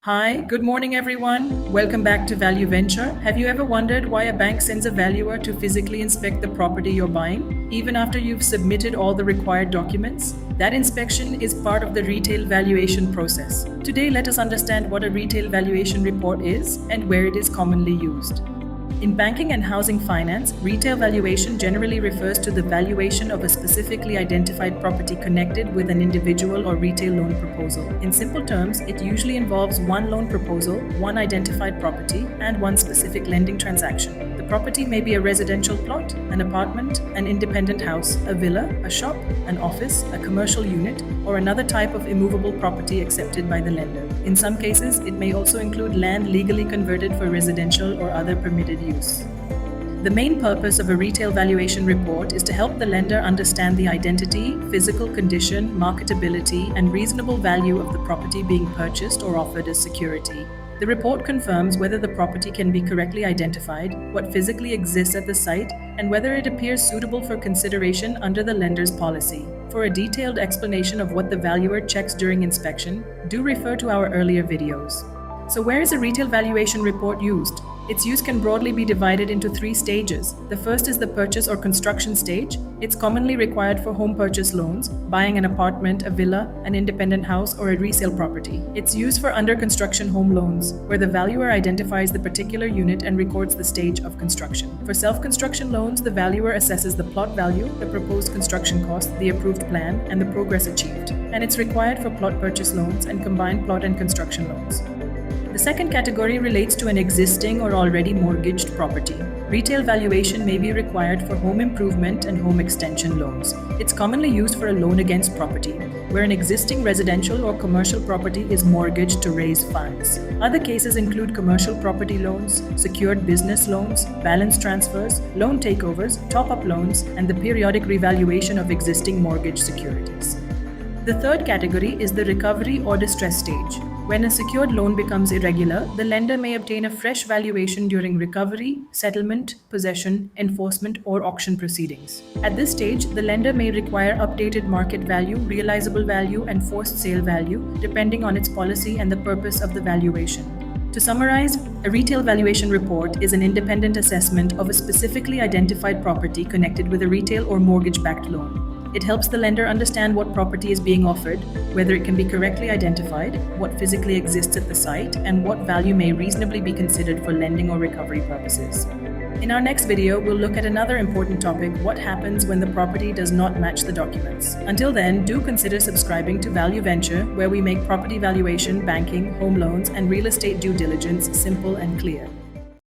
Hi, good morning, everyone. Welcome back to Value.Venture. Have you ever wondered why a bank sends a valuer to physically inspect the property you're buying, even after you've submitted all the required documents? That inspection is part of the retail valuation process. Today, let us understand what a retail valuation report is and where it is commonly used. In banking and housing finance, retail valuation generally refers to the valuation of a specifically identified property connected with an individual or retail loan proposal. In simple terms, it usually involves one loan proposal, one identified property, and one specific lending transaction. The property may be a residential plot, an apartment, an independent house, a villa, a shop, an office, a commercial unit, or another type of immovable property accepted by the lender. In some cases, it may also include land legally converted for residential or other permitted use. The main purpose of a retail valuation report is to help the lender understand the identity, physical condition, marketability, and reasonable value of the property being purchased or offered as security. The report confirms whether the property can be correctly identified, what physically exists at the site, and whether it appears suitable for consideration under the lender's policy. For a detailed explanation of what the valuer checks during inspection, do refer to our earlier videos. So where is a retail valuation report used? Its use can broadly be divided into three stages. The first is the purchase or construction stage. It's commonly required for home purchase loans, buying an apartment, a villa, an independent house, or a resale property. It's used for under construction home loans, where the valuer identifies the particular unit and records the stage of construction. For self-construction loans, the valuer assesses the plot value, the proposed construction cost, the approved plan, and the progress achieved. And it's required for plot purchase loans and combined plot and construction loans. The second category relates to an existing or already mortgaged property. Retail valuation may be required for home improvement and home extension loans. It's commonly used for a loan against property, where an existing residential or commercial property is mortgaged to raise funds. Other cases include commercial property loans, secured business loans, balance transfers, loan takeovers, top-up loans, and the periodic revaluation of existing mortgage securities. The third category is the recovery or distress stage. When a secured loan becomes irregular, the lender may obtain a fresh valuation during recovery, settlement, possession, enforcement, or auction proceedings. At this stage, the lender may require updated market value, realizable value, and forced sale value, depending on its policy and the purpose of the valuation. To summarize, a retail valuation report is an independent assessment of a specifically identified property connected with a retail or mortgage-backed loan. It helps the lender understand what property is being offered, whether it can be correctly identified, what physically exists at the site, and what value may reasonably be considered for lending or recovery purposes. In our next video, we'll look at another important topic: what happens when the property does not match the documents. Until then, do consider subscribing to Value.Venture, where we make property valuation, banking, home loans, and real estate due diligence simple and clear.